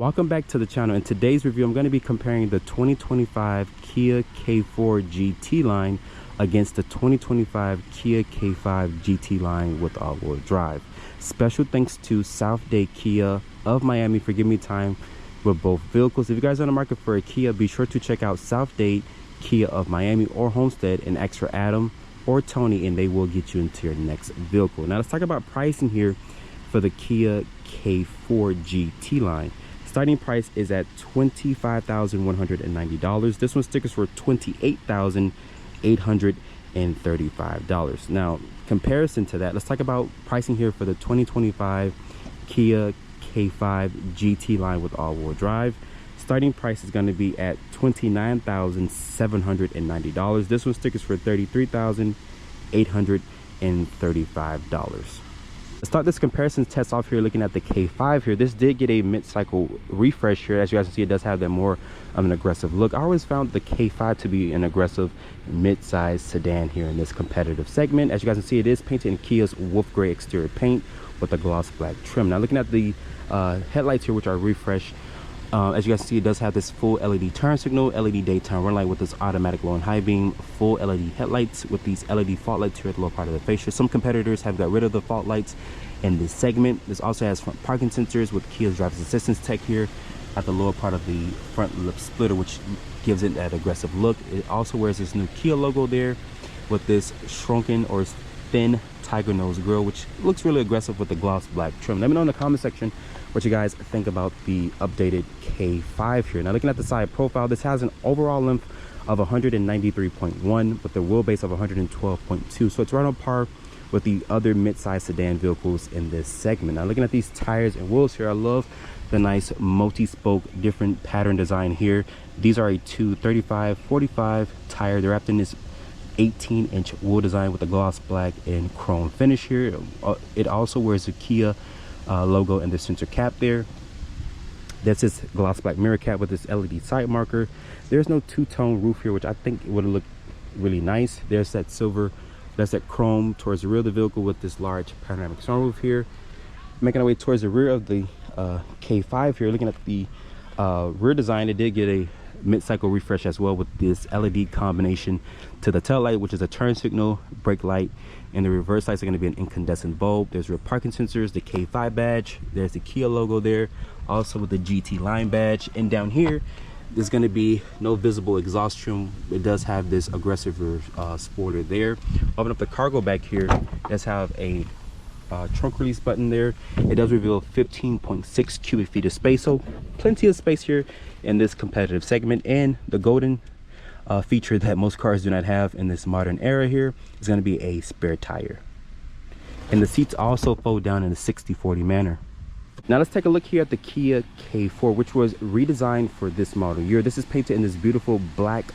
Welcome back to the channel. In today's review, I'm going to be comparing the 2025 Kia K4 GT line against the 2025 Kia K5 GT line with all-wheel drive. Special thanks to Dade Kia of Miami for giving me time with both vehicles. If you guys are on the market for a Kia, be sure to check out Dade Kia of Miami or Homestead and ask for Adam or Tony, and they will get you into your next vehicle. Now let's talk about pricing here for the Kia K4 GT line. Starting price is at $25,190. This one stickers for $28,835. Now, comparison to that, let's talk about pricing here for the 2025 Kia K5 GT line with all-wheel drive. Starting price is going to be at $29,790. This one stickers for $33,835. Let's start this comparison test off here looking at the K5 here. This did get a mid-cycle refresh here. As you guys can see, it does have that more of an aggressive look. I always found the K5 to be an aggressive mid-size sedan here in this competitive segment. As you guys can see, it is painted in Kia's wolf gray exterior paint with a gloss black trim. Now looking at the headlights here, which are refreshed, as you guys can see, it does have this full LED turn signal, LED daytime run light with this automatic low and high beam, full LED headlights with these LED fog lights here at the lower part of the fascia. Some competitors have got rid of the fog lights in this segment. This also has front parking sensors with Kia's driver's assistance tech here at the lower part of the front lip splitter, which gives it that aggressive look. It also wears this new Kia logo there with this shrunken or thin tiger nose grille, which looks really aggressive with the gloss black trim. Let me know in the comment section what you guys think about the updated K5 here. Now looking at the side profile, this has an overall length of 193.1 with a wheelbase of 112.2, so it's right on par with the other mid-size sedan vehicles in this segment. Now looking at these tires and wheels here, I love the nice multi-spoke different pattern design here. These are a 235/45 tire. They're wrapped in this 18-inch wheel design with a gloss black and chrome finish here. It also wears a Kia logo in the center cap there. That's this gloss black mirror cap with this LED side marker. There's no two-tone roof here, which I think would look really nice. There's that silver, that's that chrome towards the rear of the vehicle with this large panoramic sunroof here. Making our way towards the rear of the K5 here, looking at the rear design, it did get a mid-cycle refresh as well with this LED combination to the tail light, which is a turn signal, brake light, and the reverse lights are going to be an incandescent bulb. There's rear parking sensors, the K5 badge, there's the Kia logo there, also with the GT line badge. And down here there's going to be no visible exhaust trim. It does have this aggressive spoiler there. Open up the cargo back here, let's have a trunk release button there. It does reveal 15.6 cubic feet of space, so plenty of space here in this competitive segment. And the golden feature that most cars do not have in this modern era here is going to be a spare tire. And the seats also fold down in a 60/40 manner. Now let's take a look here at the Kia K4, which was redesigned for this model year. This is painted in this beautiful black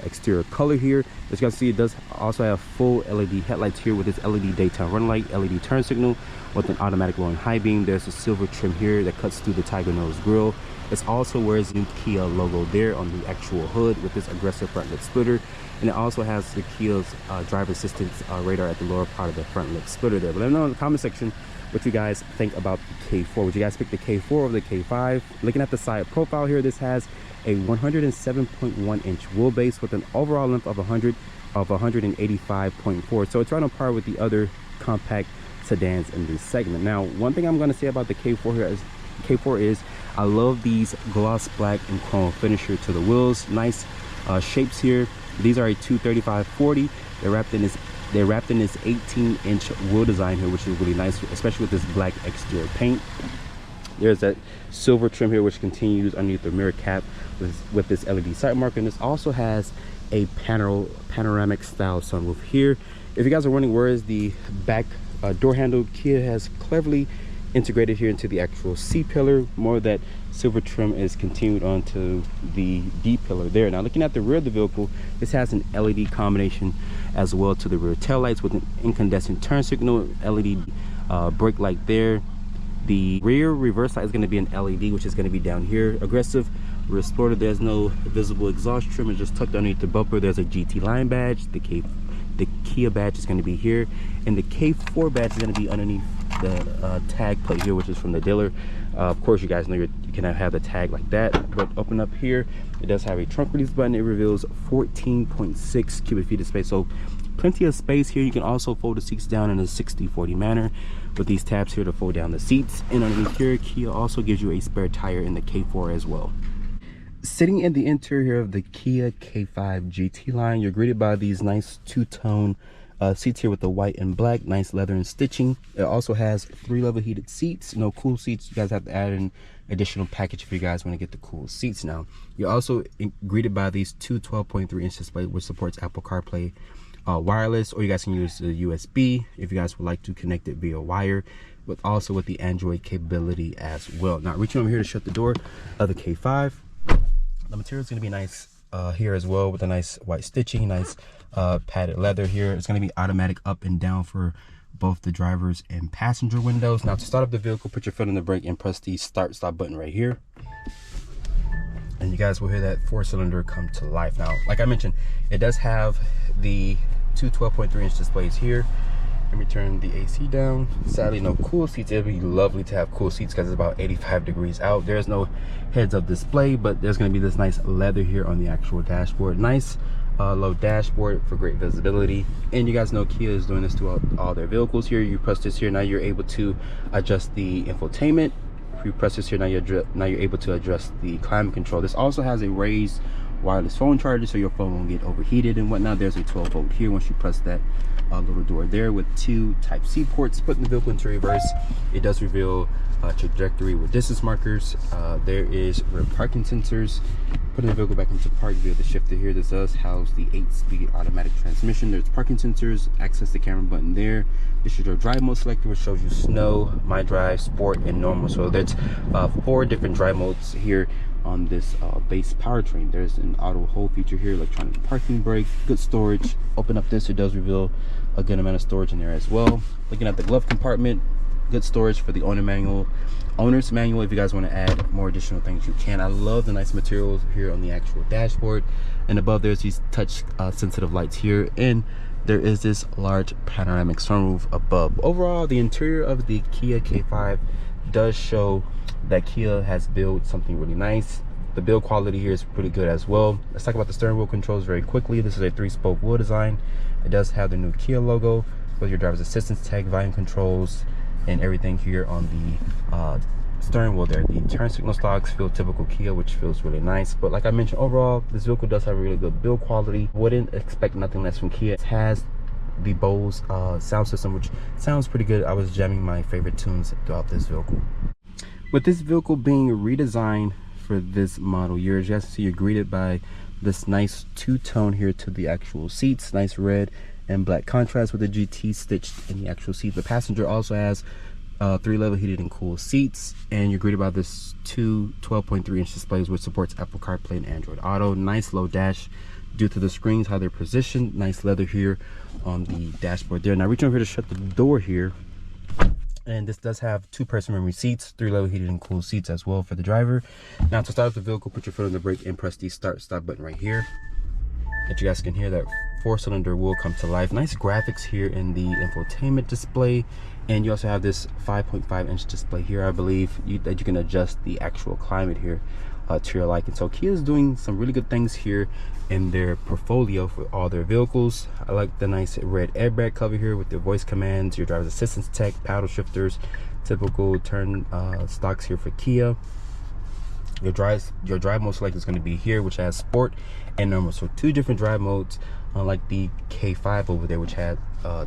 exterior color here. As you can see, it does also have full LED headlights here with this LED daytime run light, LED turn signal with an automatic low and high beam. There's a silver trim here that cuts through the tiger nose grille. It also wears the new Kia logo there on the actual hood with this aggressive front lip splitter, and it also has the Kia's driver assistance radar at the lower part of the front lip splitter there. But let me know in the comment section what you guys think about the K4. Would you guys pick the K4 over the K5? Looking at the side profile here, this has a 107.1 inch wheelbase with an overall length of 185.4, so it's right on par with the other compact sedans in this segment. Now, one thing I'm going to say about the K4 here is I love these gloss black and chrome finisher to the wheels. Nice shapes here. These are a 235/40. They're wrapped in this 18-inch wheel design here, which is really nice, especially with this black exterior paint. There's that silver trim here, which continues underneath the mirror cap with this LED side marker. And this also has a panoramic style sunroof here. If you guys are wondering where is the back door handle, Kia has cleverly integrated here into the actual C pillar. More of that silver trim is continued onto the D pillar there. Now looking at the rear of the vehicle, this has an LED combination as well to the rear taillights with an incandescent turn signal, LED brake light there. The rear reverse light is going to be an LED, which is going to be down here. Aggressive rear spoiler. There's no visible exhaust trim. It's just tucked underneath the bumper. There's a GT line badge. The Kia badge is going to be here, and the K4 badge is going to be underneath the tag plate here, which is from the dealer. Of course, you guys know you can have the tag like that. But open up here, it does have a trunk release button. It reveals 14.6 cubic feet of space, so plenty of space here. You can also fold the seats down in a 60-40 manner with these tabs here to fold down the seats. And underneath here, Kia also gives you a spare tire in the K4 as well. Sitting in the interior of the Kia K5 GT line, you're greeted by these nice two-tone seats here with the white and black, nice leather and stitching. It also has 3-level heated seats, no cool seats. You guys have to add an additional package if you guys want to get the cool seats. Now you're also greeted by these two 12.3-inch displays, which supports Apple CarPlay wireless, or you guys can use the USB if you guys would like to connect it via wire, but also with the Android capability as well. Now reaching over here to shut the door of the K5, the material is going to be nice here as well, with a nice white stitching, nice padded leather here. It's going to be automatic up and down for both the driver's and passenger windows. Now to start up the vehicle, put your foot on the brake and press the start stop button right here, and you guys will hear that 4-cylinder come to life. Now like I mentioned, it does have the two 12.3-inch displays here. Let me turn the AC down. Sadly, no cool seats. It'd be lovely to have cool seats because it's about 85 degrees out. There's no heads-up display, but there's going to be this nice leather here on the actual dashboard. Nice low dashboard for great visibility. And you guys know Kia is doing this to all their vehicles here. You press this here, now you're able to adjust the infotainment. If you press this here, now you're able to adjust the climate control. This also has a raised wireless phone charger, so your phone won't get overheated and whatnot. There's a 12-volt here once you press that little door there, with 2 Type-C ports. Putting the vehicle into reverse, it does reveal trajectory with distance markers. There is rear parking sensors. Putting the vehicle back into park via the shifter here. This does house the 8-speed automatic transmission. There's parking sensors, access the camera button there. This is your drive mode selector, which shows you snow, my drive, sport, and normal. So there's 4 different drive modes here on this base powertrain. There's an auto hold feature here, electronic parking brake, good storage. Open up this, it does reveal a good amount of storage in there as well. Looking at the glove compartment, good storage for the owner's manual. If you guys want to add more additional things, you can. I love the nice materials here on the actual dashboard, and above there's these touch sensitive lights here, and there is this large panoramic sunroof above. Overall, the interior of the Kia K5 does show that Kia has built something really nice. The build quality here is pretty good as well. Let's talk about the steering wheel controls very quickly. This is a 3-spoke wheel design. It does have the new Kia logo with your driver's assistance tag, volume controls, and everything here on the steering wheel there. The turn signal stocks feel typical Kia, which feels really nice. But like I mentioned, overall this vehicle does have a really good build quality. Wouldn't expect nothing less from Kia. It has the Bose sound system, which sounds pretty good. I was jamming my favorite tunes throughout this vehicle. With this vehicle being redesigned for this model year, as you guys see, you're greeted by this nice two-tone here to the actual seats, nice red and black contrast with the GT stitched in the actual seat. The passenger also has 3-level heated and cooled seats, and you're greeted by this 2 12.3-inch displays, which supports Apple CarPlay and Android Auto. Nice low dash due to the screens, how they're positioned. Nice leather here on the dashboard there. Now reaching over here to shut the door here, and this does have 2-person memory seats, 3-level heated and cooled seats as well for the driver. Now to start up the vehicle, put your foot on the brake and press the start stop button right here. That you guys can hear that 4-cylinder will come to life. Nice graphics here in the infotainment display, and you also have this 5.5-inch display here, I believe, that you can adjust the actual climate here to your liking. So Kia is doing some really good things here in their portfolio for all their vehicles. I like the nice red airbag cover here with the voice commands, your driver's assistance tech, paddle shifters, typical turn stocks here for Kia. Your drive mode select is going to be here, which has sport and normal. So 2 different drive modes, unlike the K5 over there, which had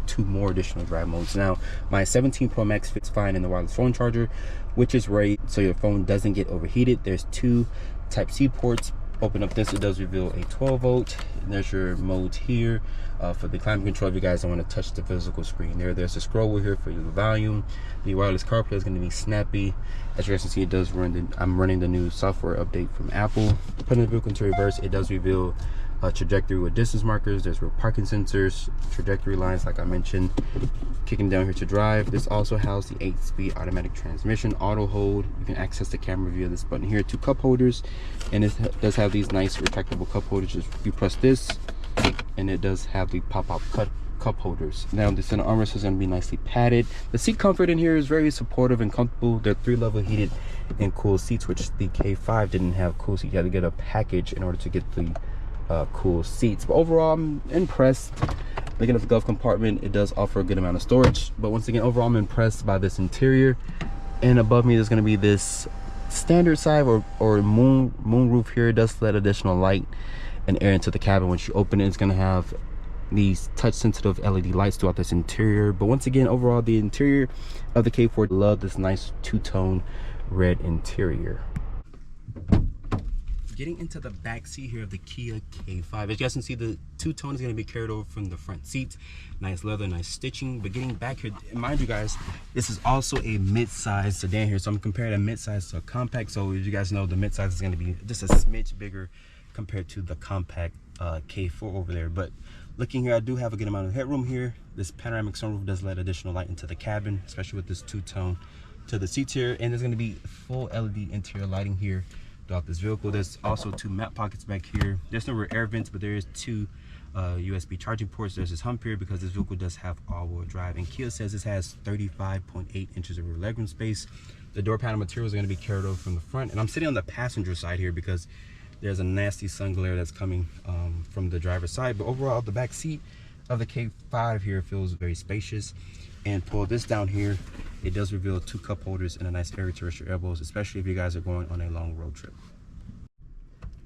2 more additional drive modes. Now my 17 Pro Max fits fine in the wireless phone charger, which is raised so your phone doesn't get overheated. There's 2 Type-C ports. Open up this, it does reveal a 12-volt, and there's your modes here for the climate control. If you guys don't want to touch the physical screen there's a scroll wheel here for your volume. The wireless CarPlay is going to be snappy. As you guys can see, it does run I'm running the new software update from Apple. Putting the vehicle into reverse, it does reveal trajectory with distance markers. There's rear parking sensors, trajectory lines like I mentioned. Kicking down here to drive, this also houses the 8-speed automatic transmission, auto hold. You can access the camera via this button here. 2 cup holders, and it does have these nice retractable cup holders. Just you press this and it does have the pop-up cup cup holders. Now the center armrest is going to be nicely padded. The seat comfort in here is very supportive and comfortable. They're 3-level heated and cool seats, which the K5 didn't have cool seats. You had to get a package in order to get the cool seats. But overall, I'm impressed. Looking at the glove compartment, it does offer a good amount of storage. But once again, overall, I'm impressed by this interior. And above me, there's going to be this standard side or moon roof here. It does let additional light and air into the cabin. Once you open it, it's going to have these touch sensitive LED lights throughout this interior. But once again, overall, the interior of the K4, love this nice two-tone red interior. Getting into the back seat here of the Kia K5, as you guys can see, the two-tone is going to be carried over from the front seats. Nice leather, nice stitching. But getting back here, mind you guys, this is also a mid-size sedan here, so I'm comparing a mid-size to a compact. So as you guys know, the mid-size is going to be just a smidge bigger compared to the compact K4 over there. But looking here, I do have a good amount of headroom here. This panoramic sunroof does let additional light into the cabin, especially with this two-tone to the seats here. And there's going to be full LED interior lighting here throughout this vehicle. There's also 2 map pockets back here. There's no rear air vents, but there is 2 USB charging ports. There's this hump here because this vehicle does have all-wheel drive, and Kia says this has 35.8 inches of rear legroom space. The door panel materials are going to be carried over from the front, and I'm sitting on the passenger side here because there's a nasty sun glare that's coming from the driver's side. But overall, the back seat of the K5 here feels very spacious. And pull this down here, it does reveal 2 cup holders and a nice area to rest your elbows, especially if you guys are going on a long road trip.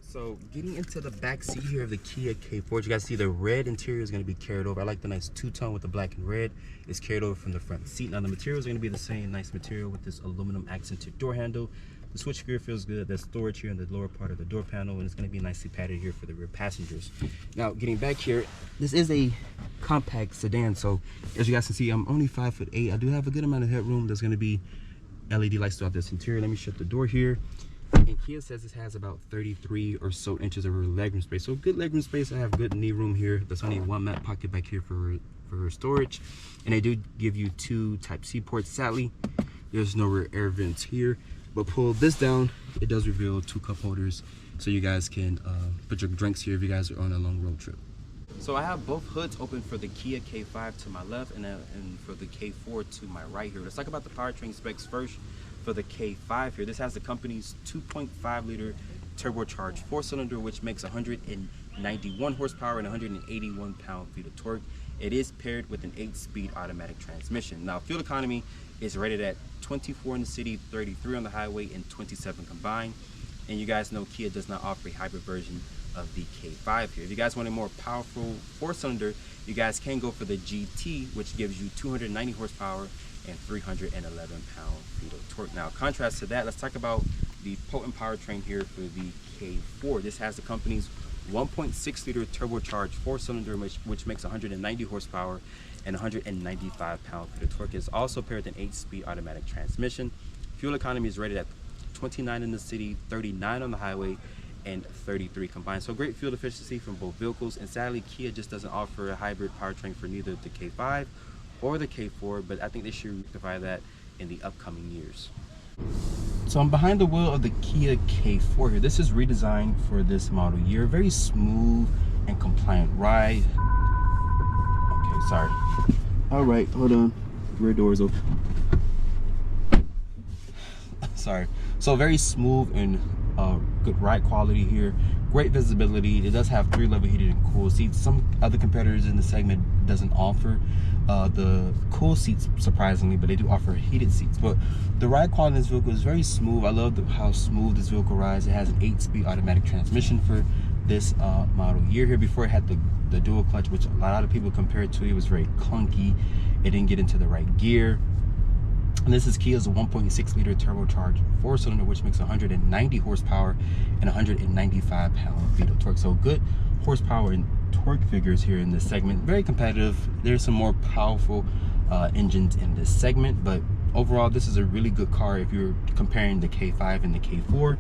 So getting into the back seat here of the Kia K4, you guys see the red interior is going to be carried over. I like the nice two-tone with the black and red. It's carried over from the front seat. Now the materials are going to be the same, nice material with this aluminum accented door handle. The switchgear feels good. There's storage here in the lower part of the door panel, and it's going to be nicely padded here for the rear passengers. Now, getting back here, this is a compact sedan, so as you guys can see, I'm only 5'8". I do have a good amount of headroom. There's going to be LED lights throughout this interior. Let me shut the door here. And Kia says this has about 33 or so inches of legroom space. So good legroom space. I have good knee room here. There's only 1 map pocket back here for storage, and they do give you 2 Type-C ports. Sadly, there's no rear air vents here. But pull this down, it does reveal 2 cup holders, so you guys can put your drinks here if you guys are on a long road trip. So I have both hoods open for the Kia K5 to my left and for the K4 to my right here. Let's talk about the powertrain specs first for the K5 here. This has the company's 2.5 liter turbocharged 4-cylinder, which makes 191 horsepower and 181 pound-feet of torque. It is paired with an 8-speed automatic transmission. Now, fuel economy is rated at 24 in the city, 33 on the highway, and 27 combined. And you guys know Kia does not offer a hybrid version of the K5 here. If you guys want a more powerful 4-cylinder, you guys can go for the GT, which gives you 290 horsepower and 311 pound-feet of torque. Now, contrast to that, let's talk about the potent powertrain here for the K4. This has the company's 1.6 liter turbocharged 4-cylinder, which makes 190 horsepower and 195 pound-feet of torque. Is also paired with an 8-speed automatic transmission. Fuel economy is rated at 29 in the city, 39 on the highway, and 33 combined. So great fuel efficiency from both vehicles. And sadly, Kia just doesn't offer a hybrid powertrain for neither the K5 or the K4, but I think they should rectify that in the upcoming years. So I'm behind the wheel of the Kia K4 here. This is redesigned for this model year. Very smooth and compliant ride. Okay, sorry. All right, hold on. Rear doors open. Sorry. So very smooth and good ride quality here. Great visibility. It does have 3-level heated and cool seats. Some other competitors in the segment doesn't offer the cool seats, surprisingly, but they do offer heated seats. But the ride quality in this vehicle is very smooth. I love how smooth this vehicle rides. It has an 8-speed automatic transmission for this model year here. Before it had the dual clutch, which a lot of people compare it to. It was very clunky. It didn't get into the right gear. And this is Kia's 1.6 liter turbocharged 4-cylinder, which makes 190 horsepower and 195 pound-feet of torque. So good horsepower and torque figures here in this segment. Very competitive. There's some more powerful engines in this segment, but overall this is a really good car if you're comparing the K5 and the K4.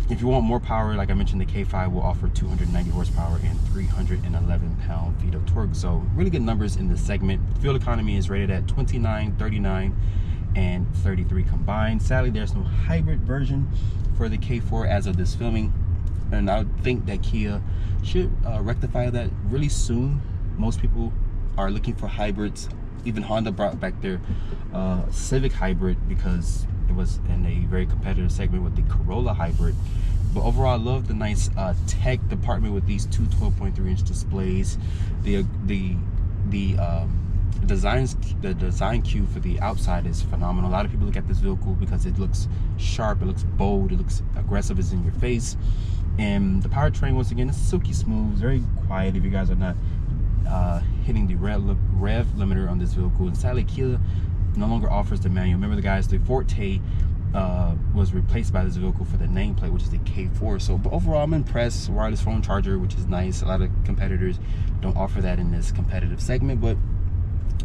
If you want more power, like I mentioned, the K5 will offer 290 horsepower and 311 pound-feet of torque. So really good numbers in this segment. Fuel economy is rated at 29, 39, and 33 combined. Sadly, there's no hybrid version for the K4 as of this filming, and I would think that Kia should rectify that really soon. most people are looking for hybrids. Even Honda brought back their Civic hybrid because it was in a very competitive segment with the Corolla hybrid. But overall, I love the nice tech department with these two 12.3-inch displays. The design cue for the outside is phenomenal. A lot of people look at this vehicle because it looks sharp, it looks bold, it looks aggressive, it's in your face. And the powertrain, once again, is silky smooth, very quiet if you guys are not hitting the rev limiter on this vehicle. And sadly, Kia no longer offers the manual. Remember, the guys, the Forte was replaced by this vehicle for the nameplate, which is the K4. So, but overall, I'm impressed. Wireless phone charger, which is nice. A lot of competitors don't offer that in this competitive segment, but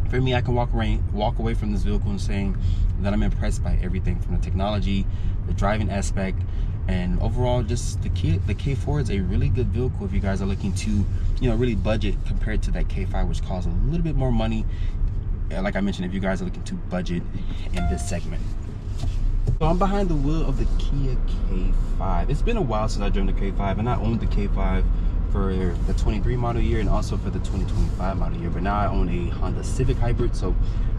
for me, I can walk away from this vehicle and saying that I'm impressed by everything from the technology, the driving aspect, and overall, just the K4 is a really good vehicle if you guys are looking to, you know, really budget compared to that K5, which costs a little bit more money. Like I mentioned, if you guys are looking to budget in this segment. So I'm behind the wheel of the Kia K5. It's been a while since I drove the K5, and I owned the K5 for the 23 model year and also for the 2025 model year, but now I own a Honda Civic hybrid, so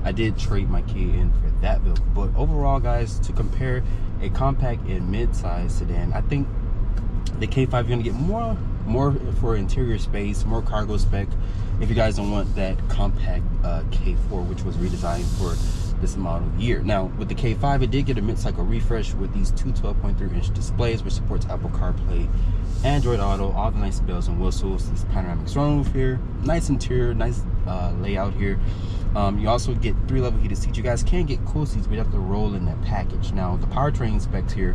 I did trade my Kia in for that vehicle. But overall, guys, to compare a compact and mid-size sedan, I think the K5 you're gonna get more for interior space, more cargo spec if you guys don't want that compact K4, which was redesigned for this model year. Now with the K5, it did get a mid-cycle refresh with these two 12.3-inch displays, which supports Apple CarPlay, Android Auto, all the nice bells and whistles. This panoramic sunroof here, nice interior, nice layout here. You also get 3-level heated seats. You guys can get cool seats, but you have to roll in that package. Now the powertrain specs here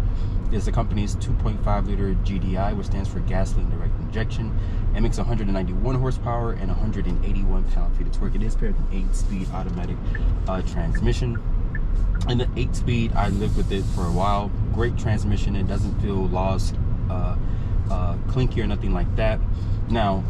is the company's 2.5-liter GDI, which stands for gasoline direct injection. It makes 191 horsepower and 181 pound-feet of torque. It is paired with an 8-speed automatic transmission. And the 8-speed, I lived with it for a while. Great transmission. It doesn't feel lost, clinky or nothing like that. Now,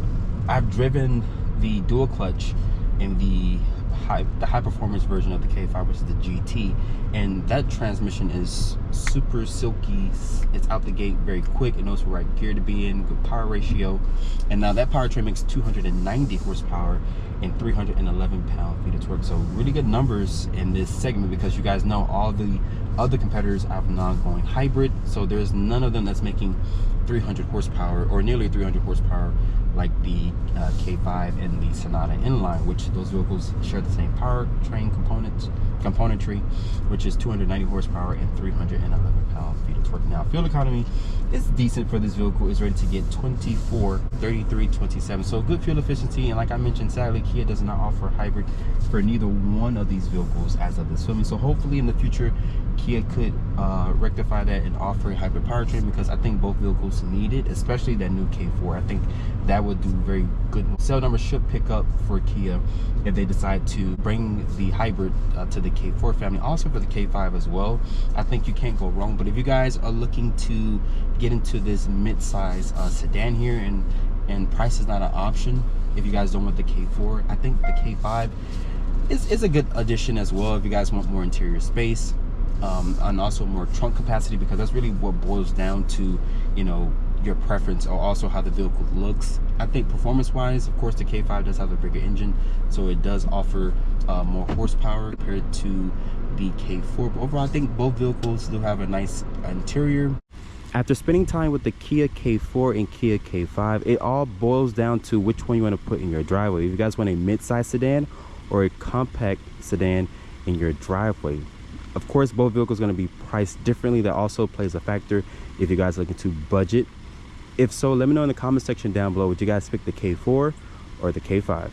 I've driven the dual clutch in the high performance version of the K5, which is the GT, and that transmission is super silky. It's out the gate very quick. It knows the right gear to be in, good power ratio. And now that powertrain makes 290 horsepower and 311 pound-feet of torque. So really good numbers in this segment, because you guys know all the other competitors have now going hybrid, so there's none of them that's making 300 horsepower or nearly 300 horsepower like the K5 and the Sonata inline, which those vehicles share the same powertrain componentry, which is 290 horsepower and 311 pound-feet of torque. Now fuel economy is decent for this vehicle. It's ready to get 24, 33, 27, so good fuel efficiency. And like I mentioned, sadly Kia does not offer hybrid for neither one of these vehicles as of this filming. So hopefully in the future Kia could rectify that and offer a hybrid powertrain, because I think both vehicles need it, especially that new K4. I think that would do very good. Sale numbers should pick up for Kia if they decide to bring the hybrid to the K4 family, also for the K5 as well. I think you can't go wrong. But if you guys are looking to get into this mid-size sedan here, and price is not an option if you guys don't want the K4, I think the K5 is a good addition as well if you guys want more interior space, and also more trunk capacity, because that's really what boils down to, you know, your preference, or also how the vehicle looks. I think performance wise, of course, the K5 does have a bigger engine, so it does offer more horsepower compared to the K4. But overall, I think both vehicles do have a nice interior. After spending time with the Kia K4 and Kia K5, it all boils down to which one you want to put in your driveway. If you guys want a mid-size sedan or a compact sedan in your driveway. Of course, both vehicles are going to be priced differently. That also plays a factor if you guys are looking to budget. If so, let me know in the comment section down below, would you guys pick the K4 or the K5?